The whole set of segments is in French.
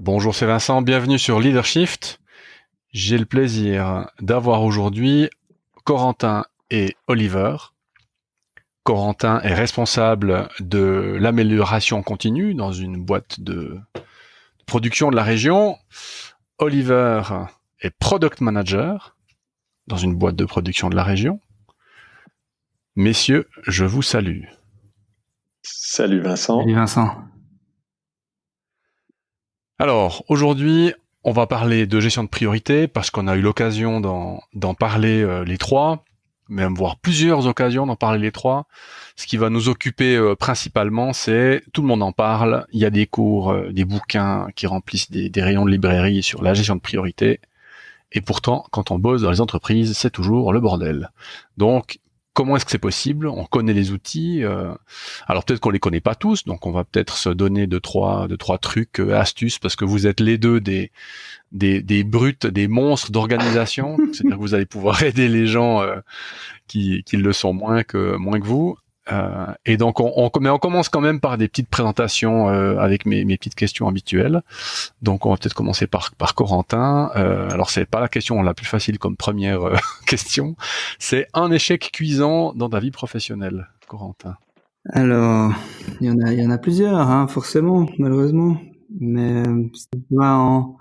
Bonjour, c'est Vincent, bienvenue sur Leadershift. J'ai le plaisir d'avoir aujourd'hui Corentin et Oliver. Corentin est responsable de l'amélioration continue dans une boîte de production de la région. Oliver est product manager dans une boîte de production de la région. Messieurs, je vous salue. Salut Vincent. Salut Vincent. Alors, aujourd'hui, on va parler de gestion de priorité parce qu'on a eu l'occasion d'en parler les trois, même voire plusieurs occasions d'en parler les trois. Ce qui va nous occuper principalement, c'est tout le monde en parle. Il y a des cours, des bouquins qui remplissent des rayons de librairie sur la gestion de priorité. Et pourtant, quand on bosse dans les entreprises, c'est toujours le bordel. Donc, comment est-ce que c'est possible? On connaît les outils. Alors peut-être qu'on les connaît pas tous, donc on va peut-être se donner deux trois trucs, astuces, parce que vous êtes les deux des brutes, des monstres d'organisation. C'est-à-dire que vous allez pouvoir aider les gens qui le sont moins que vous. Et donc on commence quand même par des petites présentations avec mes petites questions habituelles. Donc on va peut-être commencer par Corentin. Alors c'est pas la question la plus facile comme première question. C'est un échec cuisant dans ta vie professionnelle, Corentin. Alors, il y en a plusieurs, hein, forcément, malheureusement. Mais si je dois en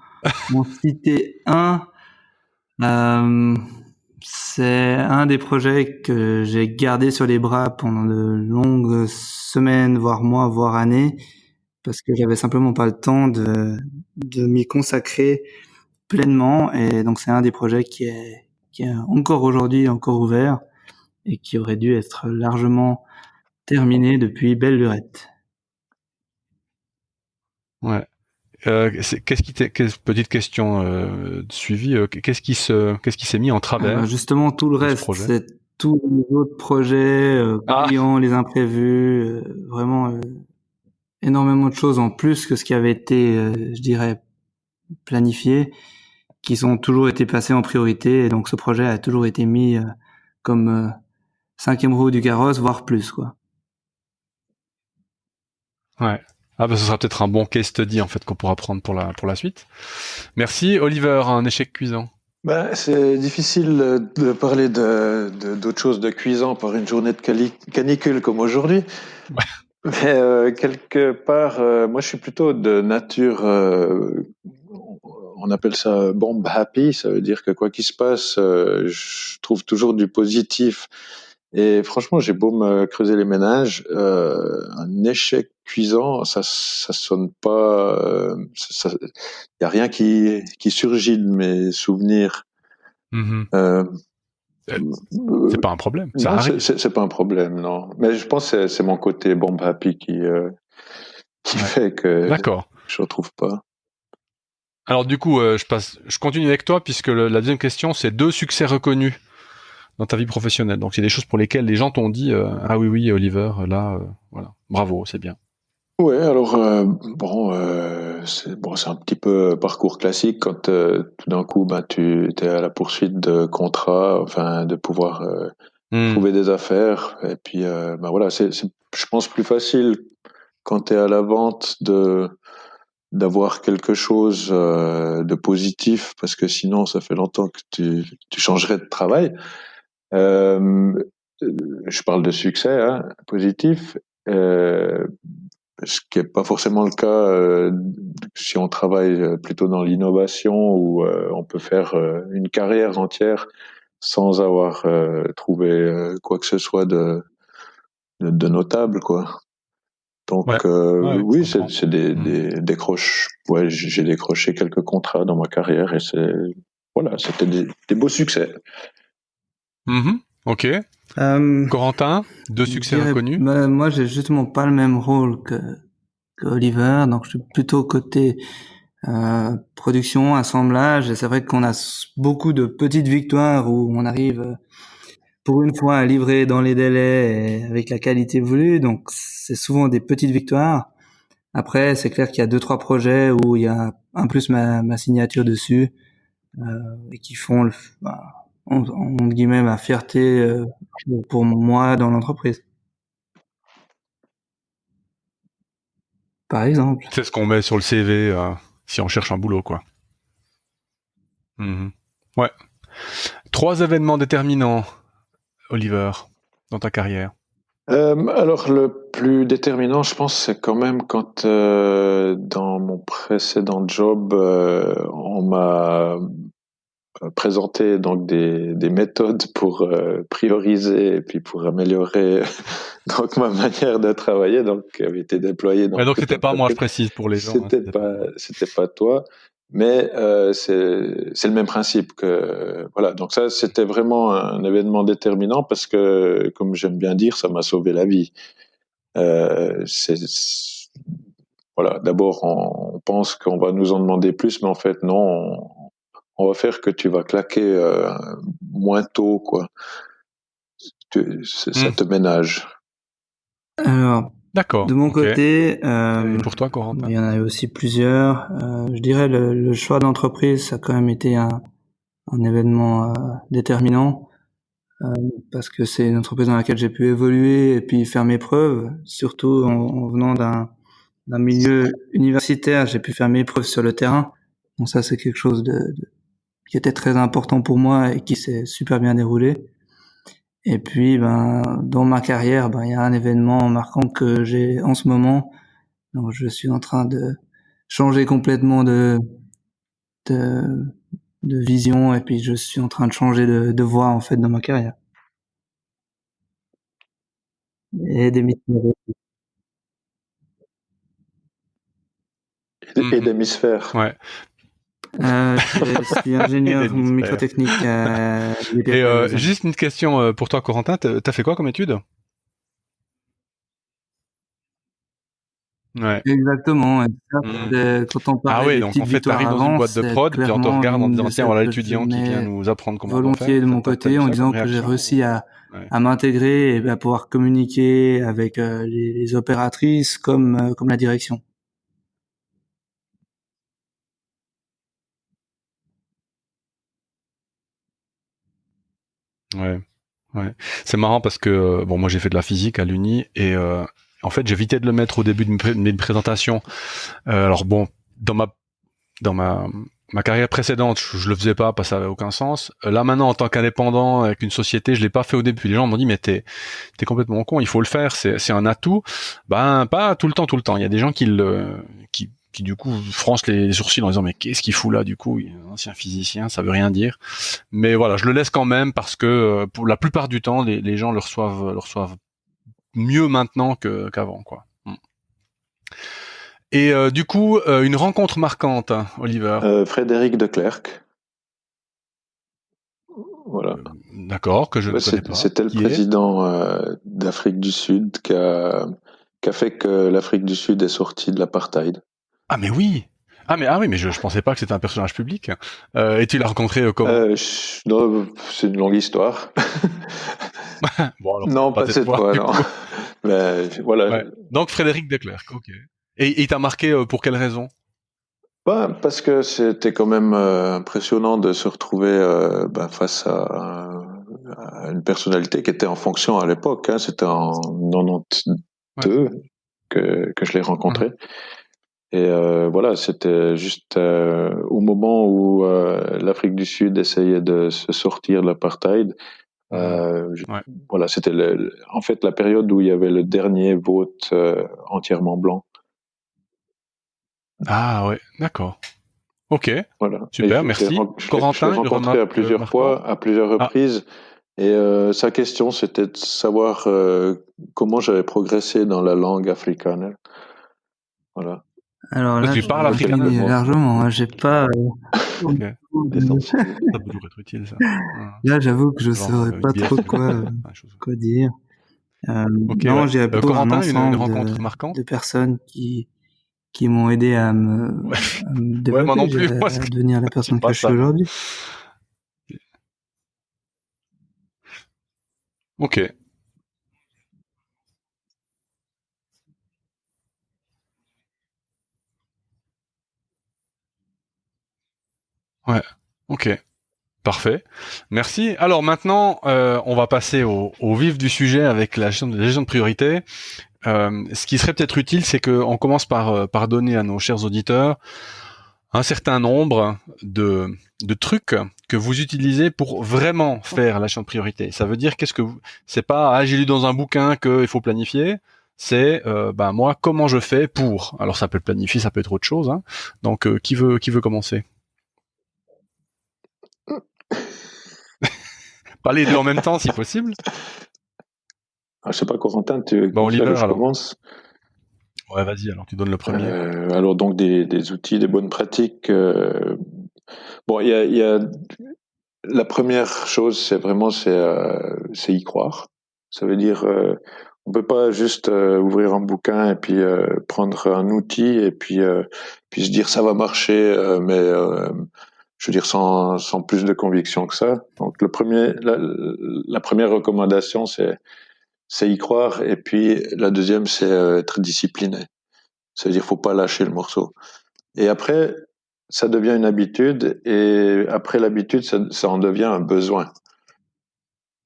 citer un, euh, c'est un des projets que j'ai gardé sur les bras pendant de longues semaines, voire mois, voire années, parce que j'avais simplement pas le temps de m'y consacrer pleinement. Et donc c'est un des projets qui est encore aujourd'hui encore ouvert et qui aurait dû être largement terminé depuis belle lurette. Ouais. Petite question suivie, qu'est-ce qui s'est mis en travers Justement, tout le de ce reste, projet? c'est tous les autres projets, clients, les imprévus, vraiment énormément de choses en plus que ce qui avait été, je dirais, planifié, qui ont toujours été passés en priorité. Et donc, ce projet a toujours été mis comme cinquième roue du carrosse, voire plus, quoi. Ouais. Ah bah ce sera peut-être un bon case study en fait qu'on pourra prendre pour la suite. Merci. Oliver, un échec cuisant. C'est difficile de parler d'autre chose de cuisant par une journée de canicule comme aujourd'hui. Mais quelque part, moi je suis plutôt de nature, on appelle ça bomb happy, ça veut dire que quoi qu'il se passe, je trouve toujours du positif. Et franchement, j'ai beau me creuser les méninges, un échec cuisant, ça sonne pas, y a rien qui surgit de mes souvenirs. Mm-hmm. Euh, C'est pas un problème, ça non, arrive. c'est pas un problème, non. Mais je pense que c'est mon côté bomb happy qui fait que D'accord. je retrouve pas. Alors du coup, je continue avec toi puisque la deuxième question, c'est 2 succès reconnus dans ta vie professionnelle. Donc c'est des choses pour lesquelles les gens t'ont dit ah oui Oliver, là voilà, bravo, c'est bien. Ouais, alors c'est un petit peu parcours classique quand tout d'un coup tu es à la poursuite de contrats, enfin de pouvoir trouver des affaires et puis voilà, c'est je pense plus facile quand tu es à la vente de d'avoir quelque chose de positif parce que sinon ça fait longtemps que tu changerais de travail. Euh, je parle de succès positif. Euh, Ce qui n'est pas forcément le cas si on travaille plutôt dans l'innovation où on peut faire une carrière entière sans avoir trouvé quoi que ce soit de notable, quoi. Donc oui, c'est des décroches. Ouais, j'ai décroché quelques contrats dans ma carrière et c'était des beaux succès. Mm-hmm. Ok. Corentin, 2 succès reconnus. Moi, j'ai justement pas le même rôle que Oliver, donc je suis plutôt côté production, assemblage, et c'est vrai qu'on a beaucoup de petites victoires où on arrive pour une fois à livrer dans les délais et avec la qualité voulue, donc c'est souvent des petites victoires. Après, c'est clair qu'il y a 2-3 projets où il y a un plus ma signature dessus et qui font entre guillemets ma fierté pour moi dans l'entreprise. Par exemple. C'est ce qu'on met sur le CV si on cherche un boulot, quoi. Ouais. 3 événements déterminants, Oliver, dans ta carrière. Alors le plus déterminant, je pense, c'est quand même quand dans mon précédent job, on m'a présenté donc des méthodes pour prioriser et puis pour améliorer donc ma manière de travailler, donc qui avait été déployée dans donc c'était pas moi, je précise pour les gens. C'était pas toi, mais c'est le même principe que voilà. Donc ça, c'était vraiment un événement déterminant parce que, comme j'aime bien dire, ça m'a sauvé la vie. Voilà. D'abord, on pense qu'on va nous en demander plus, mais en fait, non. On va faire que tu vas claquer moins tôt, quoi. Ça te ménage. Alors, d'accord. De mon côté, et pour toi, Corentin? Il y en a eu aussi plusieurs. Je dirais le choix d'entreprise, ça a quand même été un événement déterminant parce que c'est une entreprise dans laquelle j'ai pu évoluer et puis faire mes preuves, surtout en venant d'un milieu universitaire, j'ai pu faire mes preuves sur le terrain. Donc ça, c'est quelque chose qui était très important pour moi et qui s'est super bien déroulé. Et puis, dans ma carrière, il y a un événement marquant que j'ai en ce moment. Donc, je suis en train de changer complètement de vision et puis je suis en train de changer de voie, en fait, dans ma carrière. Et d'hémisphère. Ouais. Je suis ingénieur microtechnique. Et juste une question pour toi, Corentin. T'as fait quoi comme étude? Ouais. Exactement. Quand on parlait des donc petites en fait, t'arrives dans une boîte de prod, puis on te regarde en disant tiens, voilà l'étudiant qui vient nous apprendre comment on doit faire. Volontiers de mon côté, en disant que j'ai réussi à m'intégrer et à pouvoir communiquer avec les opératrices comme la direction. Ouais. C'est marrant parce que moi j'ai fait de la physique à l'Uni et en fait j'évitais de le mettre au début d'une présentation. Alors bon, dans ma carrière précédente, je le faisais pas parce que ça avait aucun sens. Là maintenant, en tant qu'indépendant avec une société, je l'ai pas fait au début. Les gens m'ont dit mais t'es complètement con, il faut le faire, c'est un atout. Pas tout le temps. Il y a des gens qui du coup froncent les sourcils en disant mais qu'est-ce qu'il fout là du coup, il est un ancien physicien, ça veut rien dire. Mais voilà, je le laisse quand même parce que pour la plupart du temps, les gens le reçoivent mieux maintenant qu'avant, quoi. Et du coup, une rencontre marquante, hein, Oliver. Frédéric de Klerk. Voilà. D'accord, que je ne connais pas. C'était le président d'Afrique du Sud qui a fait que l'Afrique du Sud est sortie de l'apartheid. Ah mais oui. Mais je pensais pas que c'était un personnage public. Et tu l'as rencontré comment? Non, c'est une longue histoire. Bon, alors, non, pas cette fois, non. Mais voilà. Ouais. Donc Frédéric de Klerk, ok. Et il t'a marqué pour quelle raison? Parce que c'était quand même impressionnant de se retrouver face à une personnalité qui était en fonction à l'époque. Hein. C'était en 92 que je l'ai rencontré. Et voilà, c'était juste au moment où l'Afrique du Sud essayait de se sortir de l'apartheid. Voilà, c'était en fait la période où il y avait le dernier vote entièrement blanc. Ah ouais, d'accord. Ok, voilà. super, merci. Corentin, je l'ai rencontré à plusieurs fois, à plusieurs reprises. Et sa question, c'était de savoir comment j'avais progressé dans la langue afrikaner. Voilà. Alors là, tu parles afrikaner largement. J'ai pas. Okay. Ça peut toujours être utile, ça. Là, j'avoue que je saurais pas trop quoi dire. Non, j'ai plutôt un ensemble de personnes qui m'ont aidé à me développer, moi non plus, à devenir la personne que je suis aujourd'hui. Ok. Ouais. Ok. Parfait. Merci. Alors maintenant, on va passer au vif du sujet avec la gestion de priorité. Ce qui serait peut-être utile, c'est qu'on commence par donner à nos chers auditeurs un certain nombre de trucs que vous utilisez pour vraiment faire la gestion de priorité. Ça veut dire c'est pas j'ai lu dans un bouquin qu'il faut planifier. C'est moi comment je fais pour. Alors ça peut être planifier, ça peut être autre chose. Hein. Donc qui veut commencer? Pas les deux en même temps si possible. Je sais pas, Corentin, tu Oliver, je commence. Ouais, vas-y, alors tu donnes le premier. Alors donc des outils, des bonnes pratiques. Bon, il y a la première chose, c'est y croire. Ça veut dire on peut pas juste ouvrir un bouquin et puis prendre un outil et puis se dire ça va marcher, mais je veux dire sans plus de conviction que ça. Donc la première recommandation c'est y croire, et puis la deuxième c'est être discipliné. Ça veut dire faut pas lâcher le morceau. Et après ça devient une habitude, et après l'habitude ça en devient un besoin.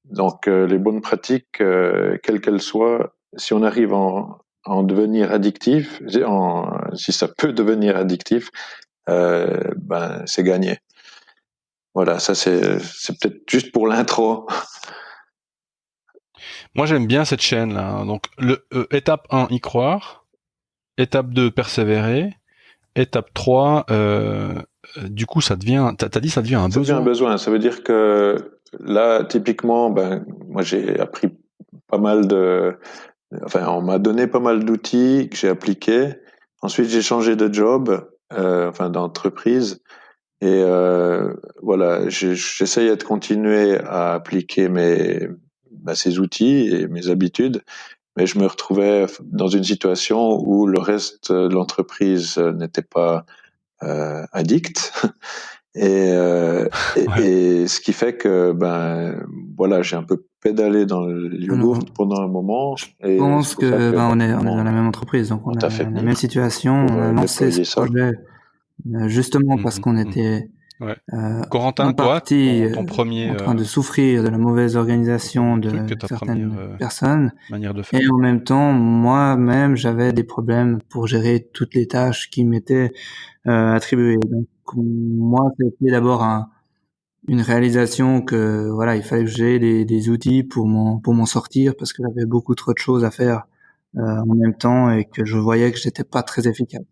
Donc les bonnes pratiques, quelles qu'elles soient, si on arrive à en devenir addictif, si ça peut devenir addictif, c'est gagné. Voilà, ça c'est peut-être juste pour l'intro. Moi j'aime bien cette chaîne là. Donc étape 1, y croire. Étape 2, persévérer. Étape 3, du coup ça devient, t'as dit ça devient un besoin. Ça devient un besoin, ça veut dire que là typiquement, moi j'ai appris pas mal on m'a donné pas mal d'outils que j'ai appliqués. Ensuite j'ai changé de job, d'entreprise. Et voilà, j'essayais de continuer à appliquer ces outils et mes habitudes, mais je me retrouvais dans une situation où le reste de l'entreprise n'était pas addict. Et ce qui fait que j'ai un peu pédalé dans le yogourt pendant un moment. Je pense que on est dans la même entreprise, donc on a la même situation. On a lancé ce projet justement parce qu'on était Corentin, ton premier en train de souffrir de la mauvaise organisation de certaines personnes, manière de faire. Et en même temps, moi-même, j'avais des problèmes pour gérer toutes les tâches qui m'étaient attribuées. Donc moi, c'était d'abord une réalisation que voilà, il fallait que j'ai des outils pour m'en sortir, parce que j'avais beaucoup trop de choses à faire en même temps, et que je voyais que j'étais pas très efficace.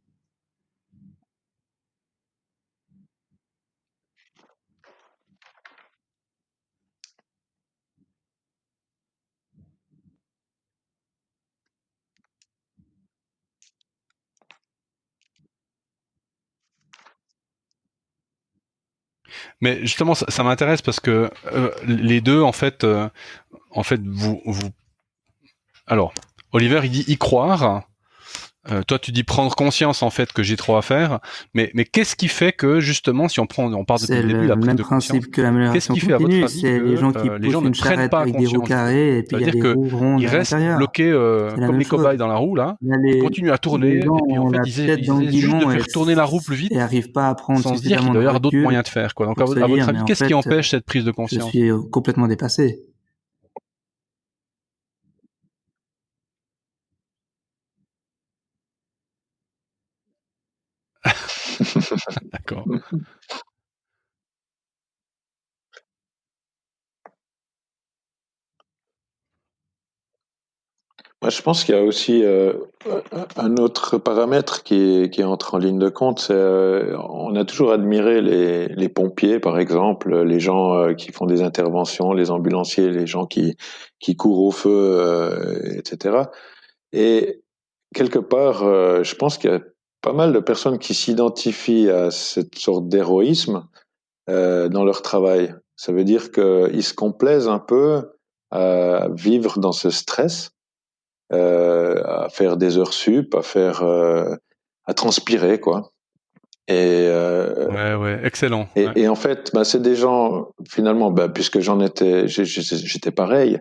Mais justement, ça m'intéresse parce que les deux, en fait, vous. Alors, Oliver, il dit y croire. Toi, tu dis prendre conscience en fait que j'ai trop à faire. Mais qu'est-ce qui fait que justement, si on part depuis le début, la prise de conscience, c'est le même principe que l'amélioration continue. C'est les gens qui poussent une charrette avec des roues carrées, et puis il y a des roues rondes à l'intérieur. Ils restent bloqués comme les cobayes dans la roue là. Ils continuent à tourner, et puis en fait, ils essaient juste de faire tourner la roue plus vite, et n'arrivent pas à prendre sans se dire qu'il doit y avoir d'autres moyens de faire, quoi. Donc, à votre avis, qu'est-ce qui empêche cette prise de conscience? Je suis complètement dépassé. D'accord. Je pense qu'il y a aussi un autre paramètre qui entre en ligne de compte. C'est on a toujours admiré les pompiers, par exemple, les gens qui font des interventions, les ambulanciers, les gens qui courent au feu, etc. Et quelque part, je pense qu'il y a pas mal de personnes qui s'identifient à cette sorte d'héroïsme dans leur travail. Ça veut dire qu'ils se complaisent un peu à vivre dans ce stress, à faire des heures sup, à transpirer, quoi. Et ouais, excellent. Et en fait, c'est des gens finalement, puisque j'étais pareil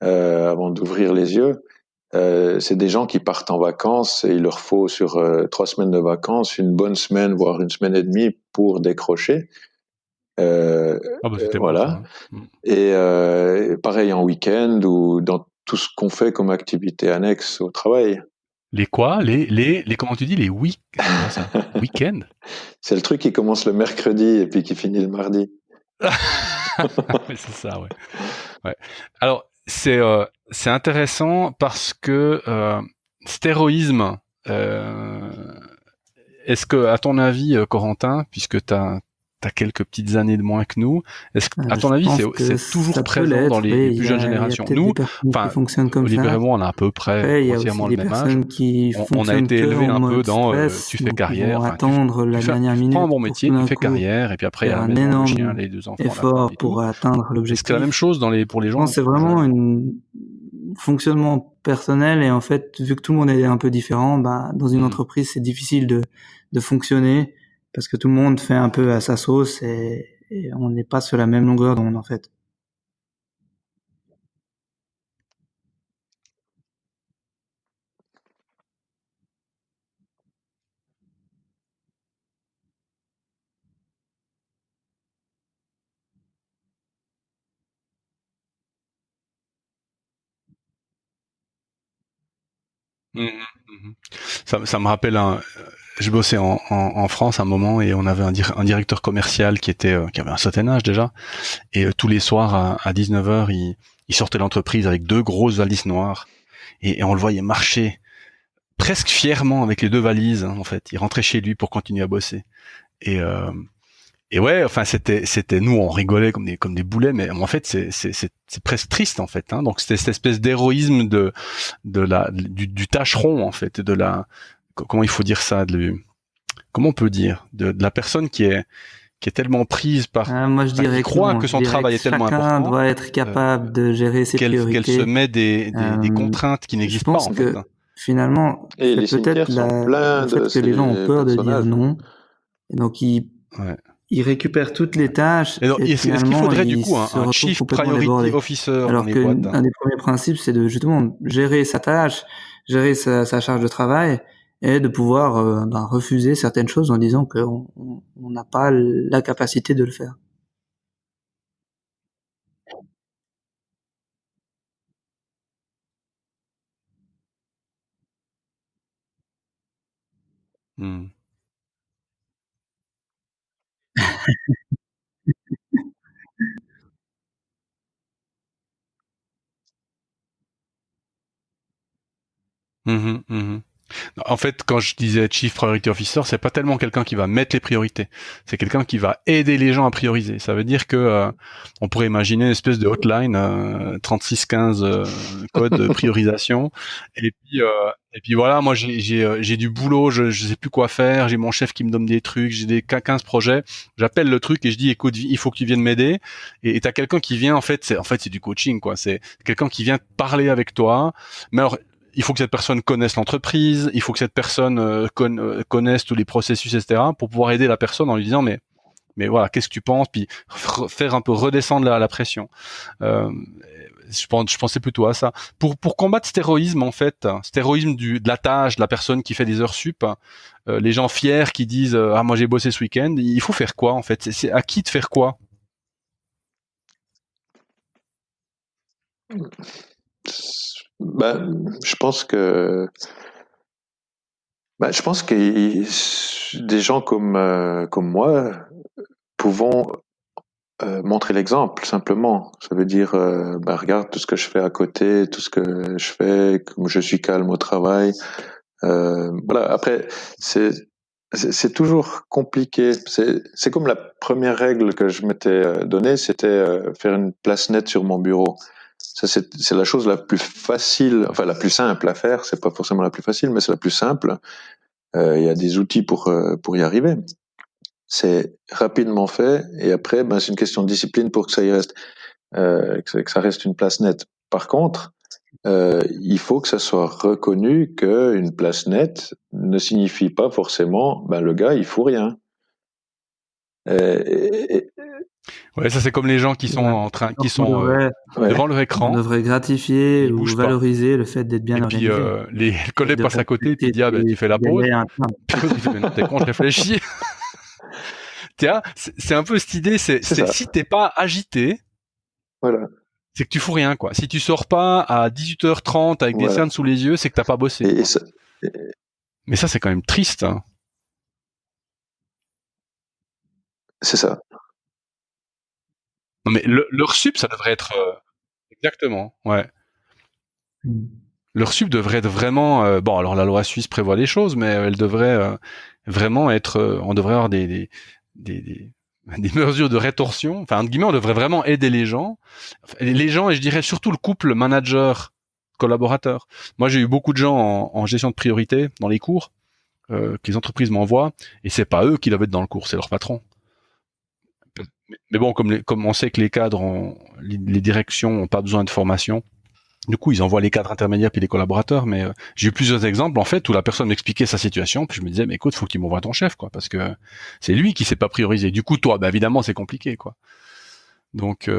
avant d'ouvrir les yeux. C'est des gens qui partent en vacances, et il leur faut sur 3 semaines de vacances une bonne semaine, voire une semaine et demie pour décrocher. Voilà. Beau, ça, Et pareil en week-end ou dans tout ce qu'on fait comme activité annexe au travail. Les quoi? Comment tu dis? Les comment ça? Week-end? C'est le truc qui commence le mercredi et puis qui finit le mardi. Oui, c'est ça, ouais. Ouais. Alors, c'est intéressant parce que stéroïsme, est-ce que, à ton avis, Corentin, puisque tu as quelques petites années de moins que nous, est-ce que, à ton avis, c'est toujours présent dans les plus jeunes générations? Nous, enfin, Olivier et moi, on a à peu près Après, il y a grossièrement aussi le des même âge. personnes qui On a fonctionnent été que élevé en un peu mode dans stress, tu fais donc ils carrière, vont enfin, attendre la dernière tu minute prends un bon pour métier, tout tu d'un fais coup carrière, et puis après il y a faire la un maison, le chien, énorme les 2 enfants, la femme effort et tout. pour atteindre Est-ce que c'est la même l'objectif. chose pour les Je gens pense que c'est vraiment un fonctionnement personnel et en fait, vu que tout le monde est un peu différent, dans une entreprise, c'est difficile de fonctionner parce que tout le monde fait un peu à sa sauce et on n'est pas sur la même longueur d'onde en fait. Mhm, mhm. Ça me rappelle je bossais en France un moment et on avait un directeur commercial qui avait un certain âge déjà et tous les soirs à 19h il sortait l'entreprise avec 2 grosses valises noires et on le voyait marcher presque fièrement avec les 2 valises, hein, en fait. Il rentrait chez lui pour continuer à bosser et ouais, enfin c'était nous on rigolait comme des boulets, mais en fait c'est presque triste en fait, hein. Donc c'était cette espèce d'héroïsme du tâcheron en fait, comment il faut dire ça, comment on peut dire de la personne qui est tellement prise Moi, je qui dirais que croit non. que Je son dirais travail que est tellement chacun important doit être capable de gérer ses qu'elle se priorités. met des contraintes qui Je n'existent pas pense en fait, que hein. finalement, Et c'est les peut-être cimetières sont pleins le fait de que les gens ont ces peur de dire personnages. non, et donc Ouais. ils récupèrent toutes les tâches Et donc, et est-ce qu'il finalement faudrait du ils coup se un retrouvent Chief complètement Priority débordés. Officer dans Alors les que boîtes, hein? un des premiers principes, c'est de justement gérer sa tâche, gérer sa charge de travail et de pouvoir refuser certaines choses en disant qu'on on n'a pas la capacité de le faire. Hmm. Mhm, mhm. En fait, quand je disais Chief Priority Officer, c'est pas tellement quelqu'un qui va mettre les priorités, c'est quelqu'un qui va aider les gens à prioriser. Ça veut dire que on pourrait imaginer une espèce de hotline 3615 code de priorisation et puis voilà, moi j'ai du boulot, je sais plus quoi faire, j'ai mon chef qui me donne des trucs, j'ai des 15 projets, j'appelle le truc et je dis écoute, il faut que tu viennes m'aider et t'as quelqu'un qui vient c'est du coaching quoi, c'est quelqu'un qui vient parler avec toi. Mais alors il faut que cette personne connaisse l'entreprise, il faut que cette personne connaisse tous les processus, etc., pour pouvoir aider la personne en lui disant mais voilà, qu'est-ce que tu penses, puis faire un peu redescendre la pression. Euh, je pensais plutôt à ça. Pour combattre cet héroïsme, en fait, cet héroïsme de la tâche, de la personne qui fait des heures sup, les gens fiers qui disent ah moi j'ai bossé ce week-end, il faut faire quoi en fait? C'est à qui de faire quoi? Je pense que des gens comme moi pouvons montrer l'exemple simplement. Ça veut dire regarde tout ce que je fais à côté, tout ce que je fais, comme je suis calme au travail. Voilà. Après, c'est c'est toujours compliqué. C'est comme la première règle que je m'étais donnée, c'était faire une place nette sur mon bureau. Ça, c'est la chose la plus facile, enfin la plus simple à faire. C'est pas forcément la plus facile, mais c'est la plus simple. Il y a des outils pour y arriver. C'est rapidement fait et après, c'est une question de discipline pour que ça y reste, que ça reste une place nette. Par contre, il faut que ça soit reconnu qu'une place nette ne signifie pas forcément, le gars, il fout rien. Et, Ouais, ça c'est comme les gens qui sont Donc on devrait, devant leur on écran, devrait gratifier ils ou bougent pas. valoriser le fait d'être bien Et puis organisé les et collègues de passent à côté, puis respecter il dit ah ben tu fais tes la pause. délais internes. Puis l'autre il fait mais non t'es con, je réfléchis. Tiens, c'est un peu cette idée, c'est ça. si t'es pas agité, Voilà. c'est que tu fous rien quoi. Si tu sors pas à 18h30 avec des Voilà. cernes sous les yeux, c'est que t'as pas bossé. Et Quoi. ça, Mais ça, c'est quand même triste. Hein. C'est ça. Non, mais leur sup, ça devrait être exactement. Ouais. Leur sup devrait être vraiment. Bon, alors la loi suisse prévoit des choses, mais elle devrait vraiment être. On devrait avoir des mesures de rétorsion. Enfin, entre guillemets, on devrait vraiment aider les gens. Les gens, et je dirais surtout le couple manager-collaborateur. Moi, j'ai eu beaucoup de gens en gestion de priorité dans les cours que les entreprises m'envoient, et c'est pas eux qui doivent être dans le cours, c'est leur patron. Mais bon, comme on sait que les cadres, les directions n'ont pas besoin de formation, du coup, ils envoient les cadres intermédiaires puis les collaborateurs. Mais j'ai eu plusieurs exemples en fait où la personne m'expliquait sa situation, puis je me disais, mais écoute, faut qu'il m'envoie ton chef, quoi, parce que c'est lui qui s'est pas priorisé. Du coup, toi, bah évidemment, c'est compliqué, quoi. Donc,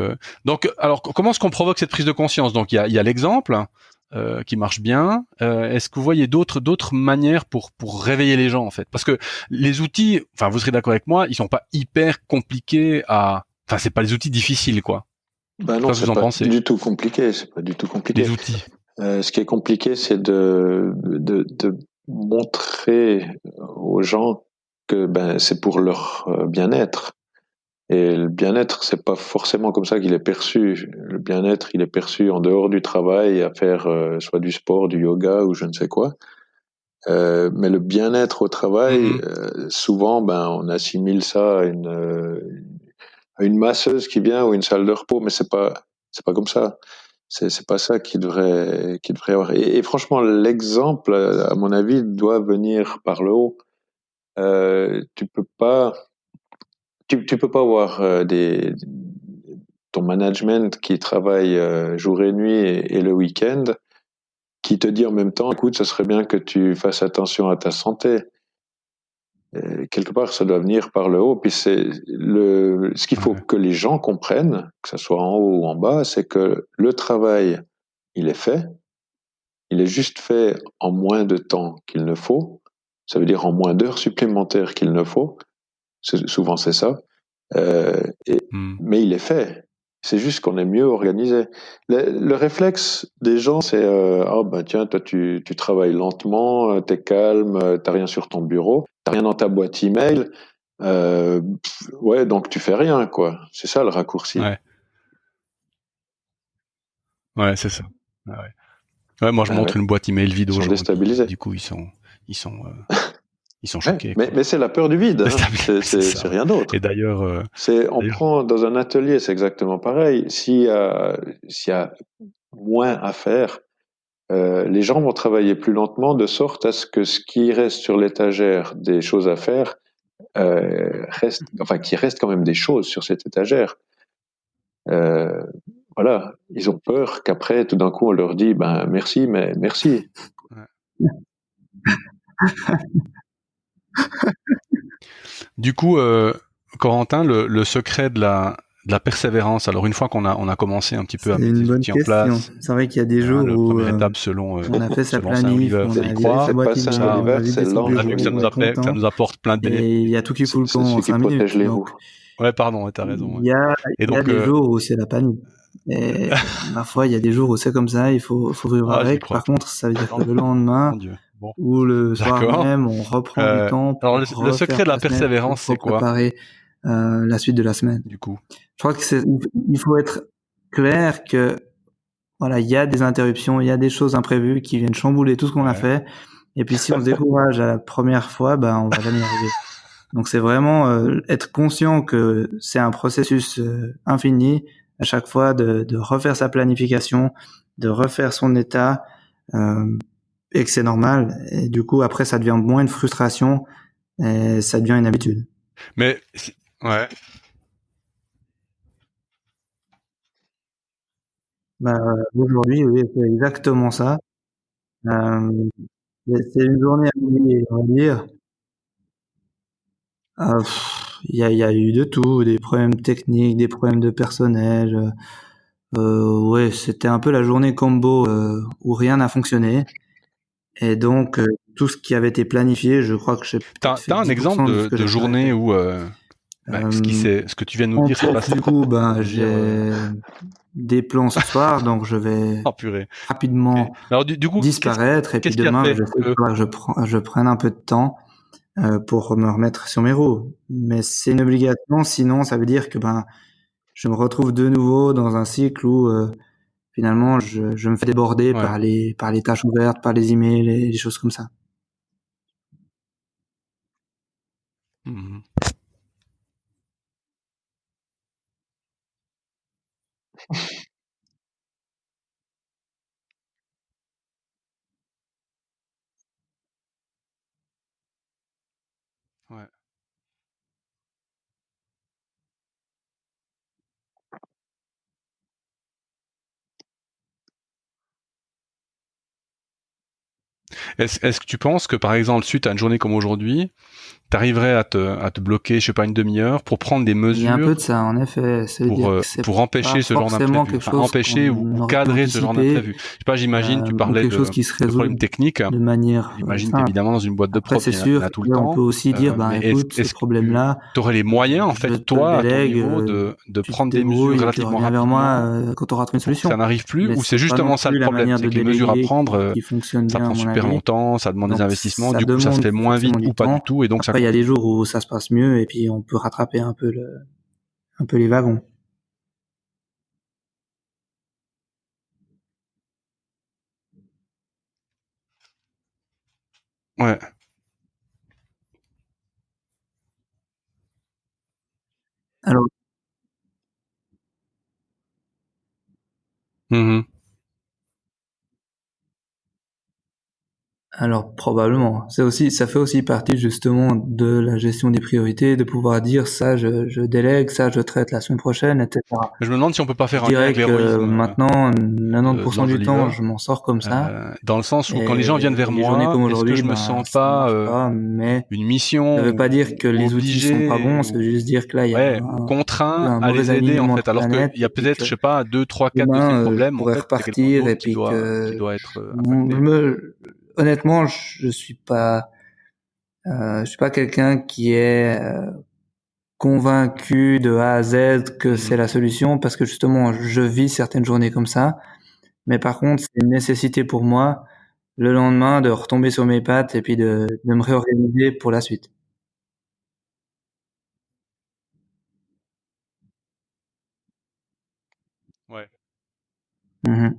alors, comment est-ce qu'on provoque cette prise de conscience? Donc, il y a l'exemple qui marche bien. Est-ce que vous voyez d'autres manières pour réveiller les gens en fait? Parce que les outils, enfin, vous serez d'accord avec moi, ils sont pas hyper compliqués à. Enfin, c'est pas les outils difficiles, quoi. Ben non, c'est pas du tout compliqué. C'est pas du tout compliqué. Les outils. Ce qui est compliqué, c'est de montrer aux gens que c'est pour leur bien-être. Et le bien-être, c'est pas forcément comme ça qu'il est perçu. Le bien-être, il est perçu en dehors du travail, à faire soit du sport, du yoga ou je ne sais quoi. Mais le bien-être au travail, souvent, on assimile ça à une masseuse qui vient ou une salle de repos, mais c'est pas comme ça. C'est pas ça qui devrait y avoir. Et franchement, l'exemple, à mon avis, doit venir par le haut. Tu peux pas avoir ton management qui travaille jour et nuit et le week-end, qui te dit en même temps, écoute, ce serait bien que tu fasses attention à ta santé. Et quelque part, ça doit venir par le haut. Puis ce qu'il faut que les gens comprennent, que ce soit en haut ou en bas, c'est que le travail, il est fait. Il est juste fait en moins de temps qu'il ne faut. Ça veut dire en moins d'heures supplémentaires qu'il ne faut. Souvent, c'est ça. Mais il est fait. C'est juste qu'on est mieux organisé. Le réflexe des gens, c'est tiens, toi tu travailles lentement, t'es calme, t'as rien sur ton bureau, t'as rien dans ta boîte email, ouais, donc tu fais rien, quoi. C'est ça le raccourci. Ouais, c'est ça. Ouais, moi je montre une boîte email vide aux gens. Déstabilisés. Du coup, ils sont choqués. Mais c'est la peur du vide. Hein. C'est rien d'autre. Et d'ailleurs, on prend dans un atelier, c'est exactement pareil. S'il y a moins à faire, les gens vont travailler plus lentement de sorte à ce que ce qui reste sur l'étagère des choses à faire qu'il reste quand même des choses sur cette étagère. Voilà, ils ont peur qu'après, tout d'un coup, on leur dit merci, mais merci. Du coup, Corentin, le secret de la persévérance. Alors une fois qu'on a commencé un petit peu à mettre ces outils en place, c'est vrai qu'il y a des jours où première étape selon on a fait sa planif, on a croire, c'est lent, que ça nous apporte plein de bénéfices. Et il y a tout qui fout le camp en 5 minutes. Ouais, pardon, t'as raison. Il y a des jours où c'est la panique. Et parfois, il y a des jours où c'est comme ça, il faut vivre avec. Par contre, ça veut dire que le lendemain ou le soir même, on reprend du temps. Alors, le secret de la persévérance, c'est quoi? Préparer la suite de la semaine. Du coup, je crois que il faut être clair que voilà, il y a des interruptions, il y a des choses imprévues qui viennent chambouler tout ce qu'on a fait. Et puis, si on se décourage à la première fois, on va jamais y arriver. Donc, c'est vraiment être conscient que c'est un processus infini à chaque fois de refaire sa planification, de refaire son état, et que c'est normal. Et du coup, après, ça devient moins une frustration et ça devient une habitude. Mais, ouais. Aujourd'hui, oui, c'est exactement ça. C'est une journée à oublier, on va dire. Il y a eu de tout, des problèmes techniques, des problèmes de personnel. Ouais, c'était un peu la journée combo où rien n'a fonctionné. Et donc, tout ce qui avait été planifié, je crois que j'ai T'as un exemple de journée où ce que tu viens de nous dire s'est passé? Du coup, j'ai des plans ce soir, donc je vais rapidement Alors, du coup, disparaître. Et puis demain, je sais que je prenne un peu de temps pour me remettre sur mes roues. Mais c'est une obligation, sinon ça veut dire que je me retrouve de nouveau dans un cycle où finalement je me fais déborder par les tâches ouvertes, par les emails et les choses comme ça. Mmh. Ouais. Est-ce que tu penses que, par exemple, suite à une journée comme aujourd'hui, t'arriverais à te bloquer, je sais pas, une demi-heure pour prendre des mesures? Il y a un peu de ça, en effet. Pour empêcher ce genre d'imprévu. Enfin, empêcher ou cadrer ce genre d'imprévu. Je sais pas, j'imagine, tu parlais de problèmes techniques. De manière j'imagine qu'évidemment, dans une boîte de prod, c'est il y sûr, en a tout le temps. On peut aussi dire, écoute, ce problème-là. Tu aurais les moyens, en fait, toi, à ton niveau, de prendre des mesures relativement rapidement. Vers moi quand tu auras trouvé une solution. Ça n'arrive plus, ou c'est justement ça le problème, c'est que les mesures à prendre, ça prend super longtemps, ça demande des investissements, du coup, ça se fait moins vite ou pas du tout, et donc ça. Après, il y a des jours où ça se passe mieux, et puis on peut rattraper un peu les wagons. Ouais. Alors. Mmh. Alors probablement. Ça fait aussi partie justement de la gestion des priorités, de pouvoir dire ça je délègue, ça je traite la semaine prochaine, etc. Je me demande si on peut pas faire un lien avec l'héroïsme. Maintenant, 90% du temps, je m'en sors comme ça. Dans le sens où quand les gens viennent vers moi, est-ce que je me sens pas mais une mission? Ça veut pas dire que les outils sont pas bons, ça veut juste dire que là il y a contraint à les aider en fait. Alors qu'il y a peut-être, je sais pas, 2, 3, 4 de ces problèmes. On pourrait repartir et puis qui doit être impacté. Honnêtement, je suis pas quelqu'un qui est convaincu de A à Z que c'est la solution, parce que justement, je vis certaines journées comme ça. Mais par contre, c'est une nécessité pour moi le lendemain de retomber sur mes pattes et puis de me réorganiser pour la suite. Ouais. Mmh.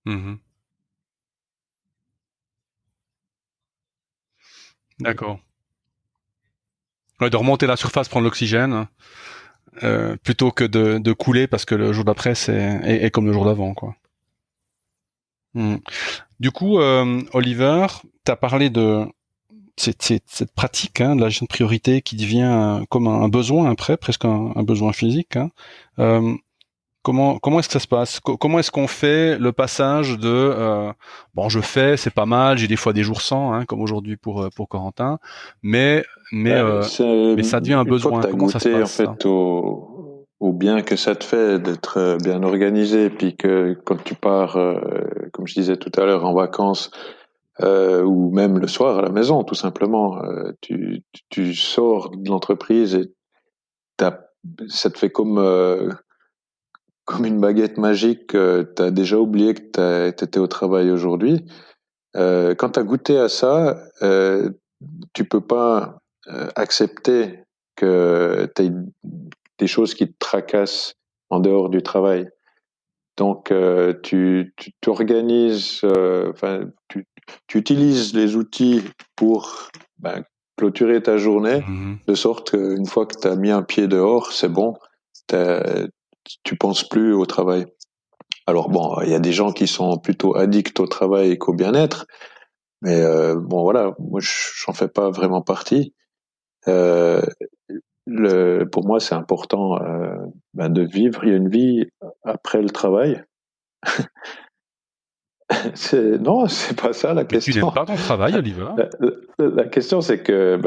Mmh. D'accord. Ouais, de remonter la surface, prendre l'oxygène, plutôt que de couler parce que le jour d'après est comme le jour d'avant, quoi. Du coup, Oliver, t'as parlé de cette pratique, de la gestion de priorité qui devient comme un besoin après, presque un besoin physique. Comment est-ce que ça se passe? Comment est-ce qu'on fait le passage de je fais, c'est pas mal, j'ai des fois des jours sans, comme aujourd'hui pour Corentin, mais ça devient un besoin. Comment ça se passe, en fait au bien que ça te fait d'être bien organisé, puis que quand tu pars, comme je disais tout à l'heure, en vacances, ou même le soir à la maison, tout simplement, tu sors de l'entreprise et ça te fait comme une baguette magique. Tu as déjà oublié que tu étais au travail aujourd'hui. Quand tu as goûté à ça, tu peux pas accepter que tu aies des choses qui te tracassent en dehors du travail. Donc, tu t'organises, tu utilises les outils pour clôturer ta journée, de sorte qu'une fois que tu as mis un pied dehors, c'est bon, tu penses plus au travail. Alors bon, il y a des gens qui sont plutôt addicts au travail qu'au bien-être, mais voilà, moi j'en fais pas vraiment partie. Pour moi, c'est important de vivre. Il y a une vie après le travail. Non, c'est pas ça la question. Mais tu n'aimes pas ton travail, Oliver? La question, c'est que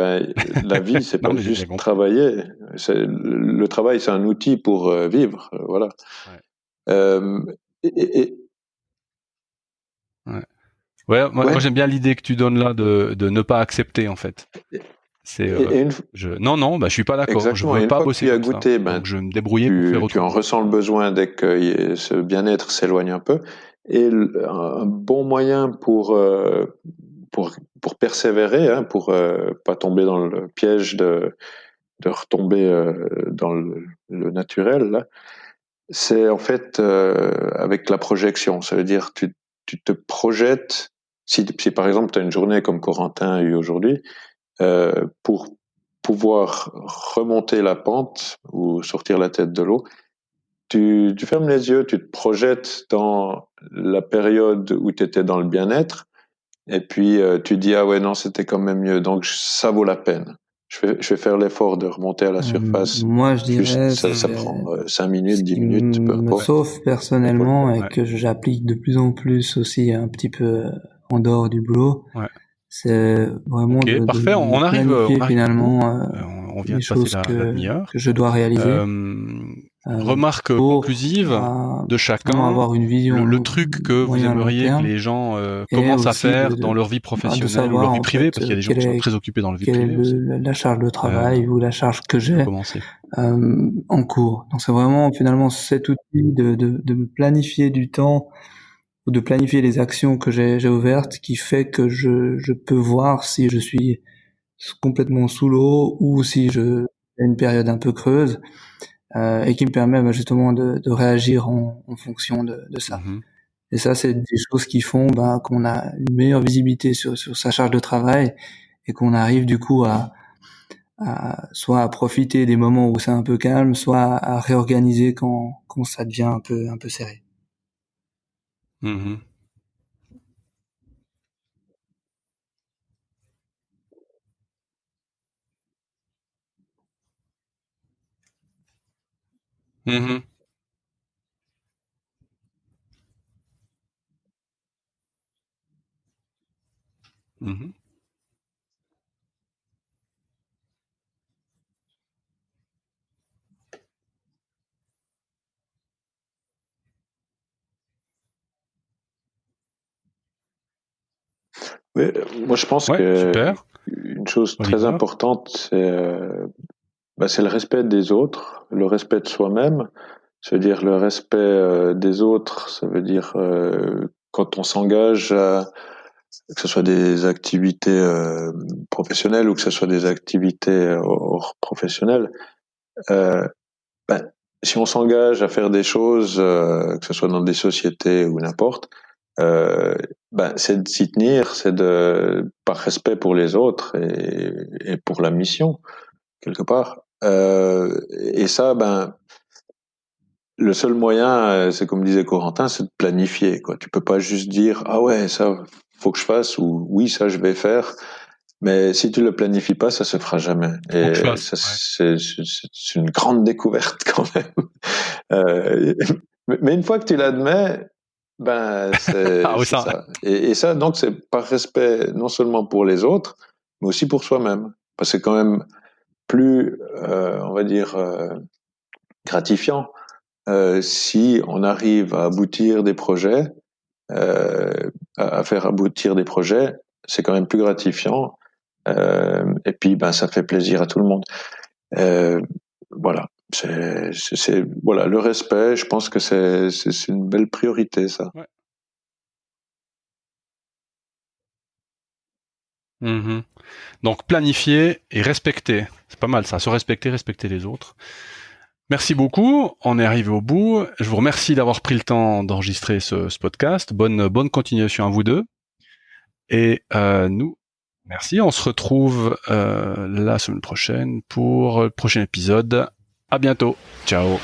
la vie, c'est pas juste travailler. Le travail, c'est un outil pour vivre, voilà. Ouais. Et moi j'aime bien l'idée que tu donnes là de ne pas accepter en fait. C'est je suis pas d'accord. Exactement. Je veux pas bosser comme goûté, ça. Donc je vais me débrouiller pour faire autrement. Tu en ressens le besoin dès que ce bien-être s'éloigne un peu. Et un bon moyen pour persévérer, hein, pour pas tomber dans le piège de retomber dans le naturel, là, c'est en fait avec la projection. Ça veut dire tu te projettes. Si par exemple tu as une journée comme Corentin a eu aujourd'hui, pour pouvoir remonter la pente ou sortir la tête de l'eau, tu fermes les yeux, tu te projettes dans la période où tu étais dans le bien-être, et puis tu dis ah ouais non c'était quand même mieux, donc ça vaut la peine. Je vais faire l'effort de remonter à la surface. Moi, je dirais, ça prend 5 minutes, 10 minutes, peu me importe. sauve personnellement et que j'applique de plus en plus aussi un petit peu en dehors du boulot. Ouais. C'est vraiment parfait. On arrive finalement on vient les de passer choses la demi-heure. que je dois réaliser. Remarque conclusive de chacun, avoir une vision le truc que vous aimeriez que les gens commencent à faire dans leur vie professionnelle ou leur vie privée, parce qu'il y a des gens qui sont très occupés dans leur vie privée aussi. La charge de travail ou la charge que j'ai en cours. Donc c'est vraiment finalement cet outil de me planifier du temps ou de planifier les actions que j'ai ouvertes qui fait que je peux voir si je suis complètement sous l'eau ou si je fais une période un peu creuse. Et qui me permet justement de réagir en fonction de ça. Et ça, c'est des choses qui font qu'on a une meilleure visibilité sur sa charge de travail et qu'on arrive du coup à soit à profiter des moments où c'est un peu calme, soit à réorganiser quand ça devient un peu serré. Oui, moi je pense que une chose très importante, c'est le respect des autres, le respect de soi-même. Ça veut dire le respect des autres, ça veut dire quand on s'engage à que ce soit des activités professionnelles ou que ce soit des activités hors professionnelles, si on s'engage à faire des choses, que ce soit dans des sociétés ou n'importe, c'est de s'y tenir, c'est par respect pour les autres et pour la mission, quelque part. Et ça, le seul moyen, c'est comme disait Corentin, c'est de planifier, quoi. Tu peux pas juste dire, ah ouais, ça, faut que je fasse, ou oui, ça, je vais faire. Mais si tu le planifies pas, ça se fera jamais. Et ça, c'est une grande découverte quand même. Mais une fois que tu l'admets, c'est ça. Et ça, donc, c'est par respect non seulement pour les autres, mais aussi pour soi-même. Parce que c'est quand même plus, on va dire, gratifiant si on arrive à aboutir des projets, à faire aboutir des projets, c'est quand même plus gratifiant. Et puis, ça fait plaisir à tout le monde. Voilà. Voilà, le respect, je pense que c'est une belle priorité, ça. Donc, planifier et respecter. C'est pas mal ça, se respecter, respecter les autres. Merci beaucoup, on est arrivé au bout. Je vous remercie d'avoir pris le temps d'enregistrer ce podcast. Bonne continuation à vous deux. Et nous, merci, on se retrouve la semaine prochaine pour le prochain épisode. À bientôt, ciao.